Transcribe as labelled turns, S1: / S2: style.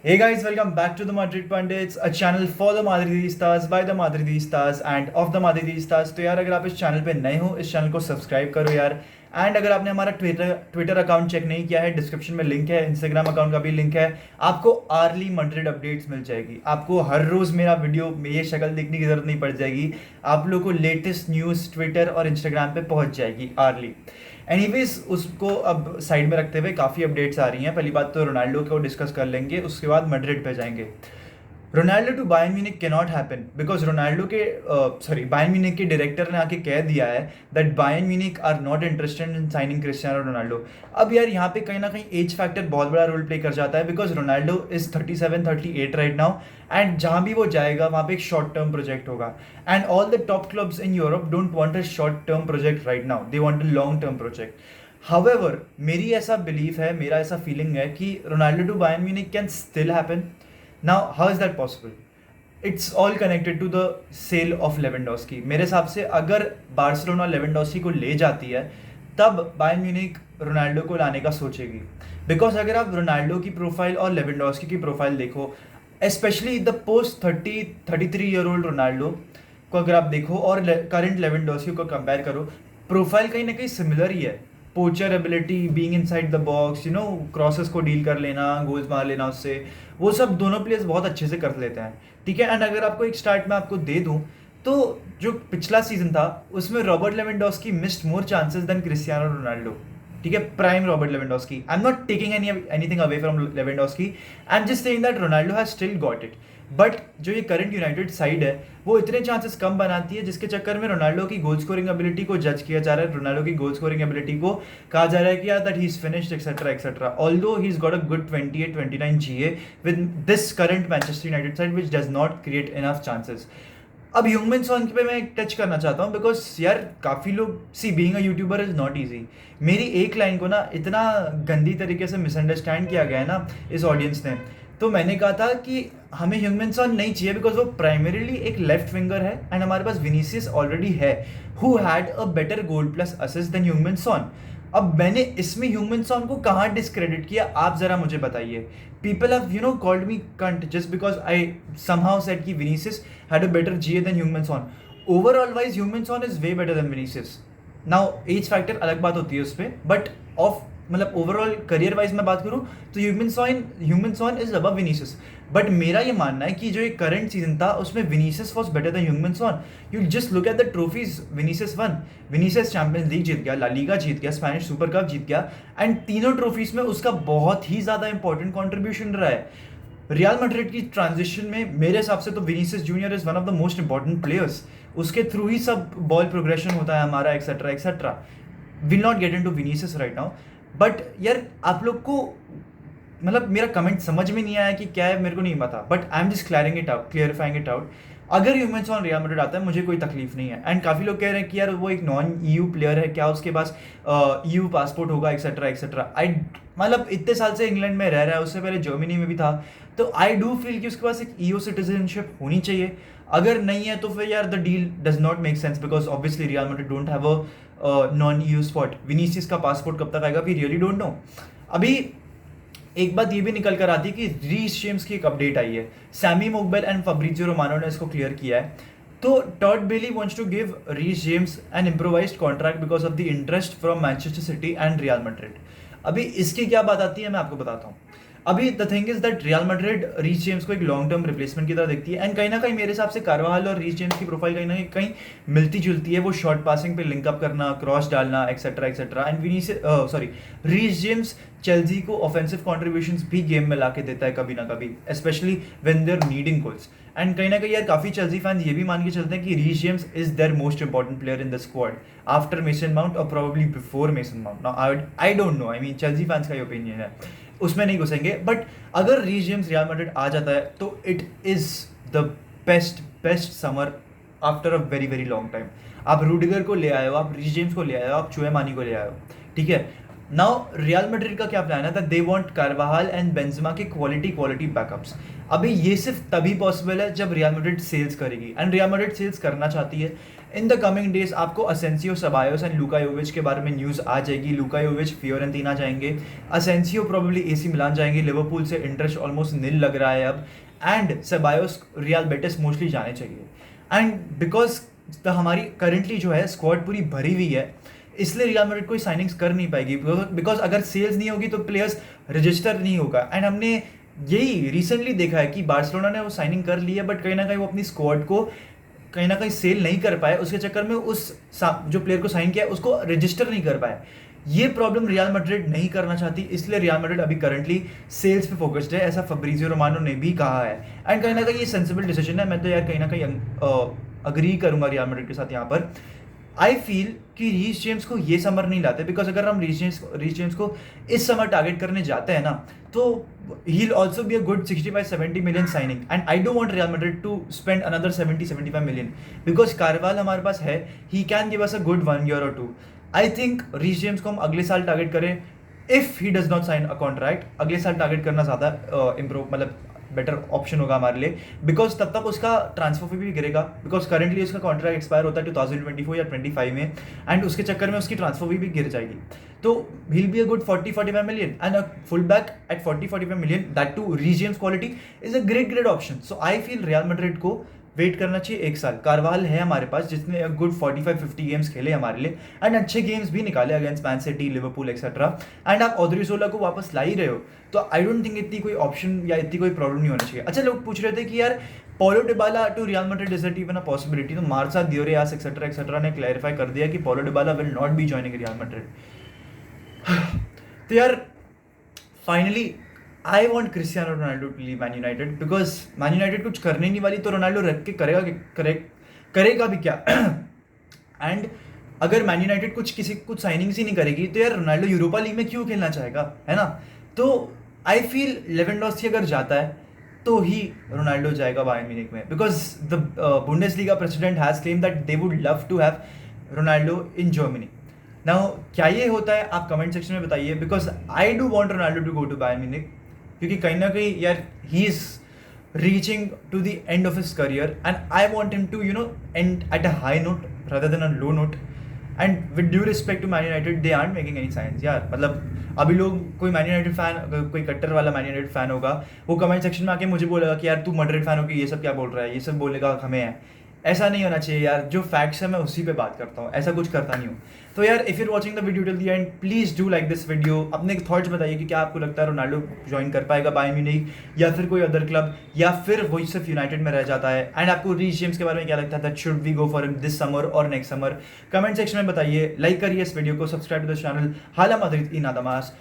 S1: Hey guys, welcome back to the Madrid Pundits, a channel for the Madridistas by the Madridistas and of the Madridistas. तो यार अगर आप इस channel पे नए हो इस चैनल को सब्सक्राइब करो यार। एंड अगर आपने हमारा ट्विटर अकाउंट चेक नहीं किया है, डिस्क्रिप्शन में लिंक है, इंस्टाग्राम अकाउंट का भी लिंक है। आपको आर्ली मैड्रिड अपडेट्स मिल जाएगी, आपको हर रोज़ मेरा वीडियो में ये शक्ल देखने की ज़रूरत नहीं पड़ जाएगी। आप लोग को लेटेस्ट न्यूज़ ट्विटर और इंस्टाग्राम पे पहुंच जाएगी आर्ली। एनीवेज उसको अब साइड में रखते हुए काफ़ी अपडेट्स आ रही हैं। पहली बात तो रोनाल्डो को डिस्कस कर लेंगे, उसके बाद मैड्रिड पे जाएंगे। Ronaldo to Bayern Munich can not happen because Ronaldo के बायर्न म्यूनिख के डायरेक्टर ने आके कह दिया है that Bayern Munich are not interested in signing Cristiano Ronaldo. अब यार यहाँ पे कहीं ना कहीं एज फैक्टर बहुत बड़ा रोल प्ले कर जाता है because Ronaldo is 37-38 right now. And जहाँ भी वो जाएगा वहाँ पे एक शॉर्ट टर्म प्रोजेक्ट होगा। And all the top clubs in Europe don't want a short term project right now, they want a long term project. However मेरी ऐसा बिलीफ है, मेरा ऐसा फीलिंग है कि Ronaldo to Bayern Munich can still happen. Now how is that possible? It's all connected to the cell of Lewandowski. मेरे हिसाब से अगर बार्सिलोना लेवेंडोस्की को ले जाती है तब बायर्न म्यूनिख रोनाल्डो को लाने का सोचेगी। बिकॉज अगर आप रोनाल्डो की प्रोफाइल और लेवेंडोस्की की प्रोफाइल देखो, specially the post 33 year old Ronaldo को अगर आप देखो और करंट लेवेंडोस्की को कंपेयर करो, प्रोफाइल कहीं ना कहीं सिमिलर ही है। पोचर ability, being inside the box, you know, crosses को डील कर लेना, गोल्स मार लेना, उससे वो सब दोनों प्लेयर्स बहुत अच्छे से कर लेते हैं। ठीक है। एंड अगर आपको एक स्टार्ट में आपको दे दूं तो जो पिछला सीजन था उसमें Robert Lewandowski missed more chances than Cristiano Ronaldo. ठीक है, prime Robert Lewandowski. I am not taking anything away from Lewandowski, I am just saying that Ronaldo has still got it. But जो ये current United side है वो इतने chances कम बनाती है जिसके चक्कर में रोनाल्डो की गोल स्कोरिंग एबिलिटी को जज किया जा रहा है। रोनाल्डो की गोल स्कोरिंग एबिलिटी को कहा जा रहा है कि यार that he is finished etcetera etcetera, although he is got a good 28-29 GA with this current Manchester United side which does not create enough chances. अब ह्यूमन सॉन्ग पे मैं टच करना चाहता हूँ बिकॉज यार काफ़ी लोग, see being a YouTuber is not easy. मेरी एक लाइन को ना इतना गंदी तरीके से मिसअंडरस्टैंड किया गया है ना इस ऑडियंस ने। तो मैंने कहा था कि हमें ह्यूमन सॉन्ग नहीं चाहिए बिकॉज वो प्राइमरीली एक लेफ्ट विंगर है एंड हमारे पास विनीसियस ऑलरेडी है who had a better goal plus assist than ह्यूमन सॉन्ग। अब मैंने इसमें ह्यूमन सॉन्ग को कहाँ डिस्क्रेडिट किया, आप जरा मुझे बताइए। People have called me cunt just because I somehow said कि Vinicius had a better GA than Heung-min-Son. Overall wise, Heung-min-Son is way better than Vinicius. Now age factor अलग बात होती है उस पर, बट ऑफ मतलब ओवरऑल करियर वाइज मैं बात करूँ तो human-sworn is above Vinicius. But मेरा ये मानना है कि जो एक करंट सीजन था उसमें Vinicius was better than Heung-min Son. You just look at the trophies Vinicius won. Vinicius Champions League जीत गया, ला लीगा जीत गया, स्पेनिश सुपर कप जीत गया, एंड तीनों ट्रॉफीज में उसका बहुत ही ज़्यादा इंपॉर्टेंट कॉन्ट्रीब्यूशन रहा है। रियल मैड्रिड की ट्रांजिशन में मेरे हिसाब से तो Vinicius junior is one of the most important players. उसके थ्रू ही सब बॉल प्रोग्रेशन होता है हमारा, etcetera etcetera. Will not get into Vinicius right now. But यार आप लोग को मतलब मेरा कमेंट समझ में नहीं आया कि क्या है, मेरे को नहीं पता, but I am just clarifying it out. अगर ह्यूमन-सॉन रियल मैड्रिड आता है मुझे कोई तकलीफ नहीं है। एंड काफ़ी लोग कह रहे हैं कि यार वो एक नॉन ईयू प्लेयर है, क्या उसके पास ईयू पासपोर्ट होगा एक्सेट्रा एक्सेट्रा। आई मतलब इतने साल से इंग्लैंड में रह रहा है, उससे पहले जर्मनी में भी था, तो आई डू फील कि उसके पास एक ईयू सिटीजनशिप होनी चाहिए। अगर नहीं है तो फिर यार the deal does not make sense because obviously real Madrid don't have a non EU spot. Vinicius का पासपोर्ट कब तक आएगा वी रियली डोंट नो। अभी एक बात ये भी निकल कर आती है कि रीस जेम्स की एक अपडेट आई है। Sami Mokbel and Fabrizio Romano ने इसको क्लियर किया है। तो Todd Boehly wants to give Reece James an improvised contract because of the interest from Manchester City and Real Madrid. अभी इसकी क्या बात आती है मैं आपको बताता हूँ। अभी the thing is that Real Madrid Reece James को एक लॉन्ग टर्म रिप्लेसमेंट की तरह देखती है। एंड कहीं ना कहीं मेरे हिसाब से कारवाल और रीस जेम्स की प्रोफाइल कहीं ना कहीं मिलती जुलती है। वो शॉर्ट पासिंग पे लिंकअप करना, क्रॉस डालना, etcetera etcetera. And Reece James Chelsea को ऑफेंसिव कॉन्ट्रीब्यूशंस भी गेम में ला के देता है कभी ना कभी, specially when they are needing goals. And कहीं ना कहीं यार काफ़ी चेल्सी फैंस ये भी मान के चलते हैं कि Reece James is their most important player in the squad after Mason Mount और probably before Mason Mount. Now I don't know, I mean Chelsea fans का ही ओपिनियन है, उसमें नहीं घुसेंगे। बट अगर रीस जेम्स रियल मैड्रिड आ जाता है तो it is the best summer after a very very long time. आप रूडिगर को ले आए हो, आप रीस जेम्स को ले आए हो, आप चुएमानी को ले आए हो। ठीक है। नाउ रियल मैड्रिड का क्या प्लान है? दे वांट कार्वाहाल एंड बेंजेमा के क्वालिटी बैकअप्स। अभी ये सिर्फ तभी पॉसिबल है जब रियल मैड्रिड सेल्स करेगी, एंड रियल मैड्रिड सेल्स करना चाहती है इन द कमिंग डेज आपको असेंसियो, सबायोस एंड लूका योविच के बारे में न्यूज़ आ जाएगी। लूका योविच फियोरेंटीना जाएंगे, असेंसियो प्रोबेबली एसी मिलान जाएंगे, लिवरपूल से इंटरेस्ट ऑलमोस्ट नील लग रहा है अब, एंड सबायोस रियल बेटिस मोस्टली जाने चाहिए। एंड बिकॉज हमारी करेंटली जो है स्क्वाड पूरी भरी हुई है, इसलिए रियल मैड्रिड कोई साइनिंग्स कर नहीं पाएगी, बिकॉज अगर सेल्स नहीं होगी तो प्लेयर्स रजिस्टर नहीं होगा। एंड हमने यही रिसेंटली देखा है कि बार्सिलोना ने वो साइनिंग कर ली है, बट कहीं ना कहीं वो अपनी स्क्वाड को कहीं ना कहीं सेल नहीं कर पाए, उसके चक्कर में उस जो प्लेयर को साइन किया उसको रजिस्टर नहीं कर पाए। ये प्रॉब्लम रियल मैड्रिड नहीं करना चाहती, इसलिए रियल मैड्रिड अभी करंटली सेल्स पे फोकस्ड है, ऐसा फब्रिजियो रोमानो ने भी कहा है। एंड कहीं ना कहीं ये सेंसिबल डिसीजन है, मैं तो यार कहीं ना कहीं अग्री करूंगा रियल मैड्रिड के साथ यहाँ पर। आई फील कि रीस जेम्स को ये समर नहीं लाते, बिकॉज अगर हम रीस जेम्स को इस समर टारगेट करने जाते हैं ना, तो he also be a good 65-70 million signing, and I don't want Real Madrid to spend another 70-75 million, because Carvajal हमारे पास है, he can give us a good 1 year or 2। I think Reece James को हम अगले साल target करें, if he does not sign a contract, अगले साल टारगेट करना ज़्यादा इम्प्रूव मतलब बेटर ऑप्शन होगा हमारे लिए, बिकॉज तब तक उसका ट्रांसफर फी भी गिरेगा, बिकॉज करंटली उसका कॉन्ट्रैक्ट एक्सपायर होता है 2024 या 25 में, एंड उसके चक्कर में उसकी ट्रांसफर फी भी गिर जाएगी। तो he'll be a good 40-45 million, and a fullback at 40-45 million, that too Regium's quality, is a great option. So I feel Real Madrid को वेट करना चाहिए 1 साल। कारवाल है हमारे पास जिसने गुड 45-50 गेम्स खेले हमारे लिए, एंड अच्छे गेम्स भी निकाले against man city, Liverpool etcetera, and आप ओदरिसोला को वापस ला ही रहे हो, तो आई डोंट थिंक इतनी कोई ऑप्शन या इतनी कोई प्रॉब्लम नहीं होना चाहिए। अच्छा, लोग पूछ रहे थे कि यार Paulo Dybala to Real Madrid is it even a possibility, तो मार्सा दियोरियास एक्सेट्रा एक्सेट्रा ने क्लैरिफाई कर दिया कि Paulo Dybala will not be joining Real Madrid. तो यार finally I want Cristiano Ronaldo to leave Man United, because Man United कुछ करने नहीं वाली, तो रोनाल्डो रख के करेगा भी क्या। एंड अगर मैन यूनाइटेड कुछ साइनिंग्स ही नहीं करेगी, तो यार रोनाल्डो यूरोपा लीग में क्यों खेलना चाहेगा, है ना। तो आई फील लेवेंडोस्की अगर जाता है तो ही रोनाल्डो जाएगा बायर्न म्यूनिख में, because the Bundesliga president has claim that they would love to have Ronaldo in Germany. Now क्या ये होता है, आप कमेंट सेक्शन में बताइए, because I do want Ronaldo to go to Bayern Munich, क्योंकि कहीं ना कहीं यार he is reaching to the end of his career, and I want him to end at a high note rather than a low note. And with due respect to Man United, they aren't making any sense यार। मतलब अभी लोग, कोई man United fan, कोई कट्टर वाला man United fan होगा, वो कमेंट सेक्शन में आके मुझे बोलेगा कि यार तू मैड्रिड फैन हो कि ये सब क्या बोल रहा है, ये सब बोलने का हमें है। ऐसा नहीं होना चाहिए यार, जो फैक्ट्स है मैं उसी पे बात करता हूँ, ऐसा कुछ करता नहीं हूँ। तो यार if you're watching the video till the end, please do like this video, अपने थॉट्स बताइए कि क्या आपको लगता है रोनाल्डो ज्वाइन कर पाएगा बायर्न म्यूनिख या फिर कोई अदर क्लब, या फिर वो सिर्फ यूनाइटेड में रह जाता है। एंड आपको रीस जेम्स के बारे में क्या लगता है, that should we go for him this summer और नेक्स्ट समर, कमेंट सेक्शन में बताइए। लाइक करिए इस वीडियो को, सब्सक्राइब टू द चैनल हाला माद्रिद इन आदमास।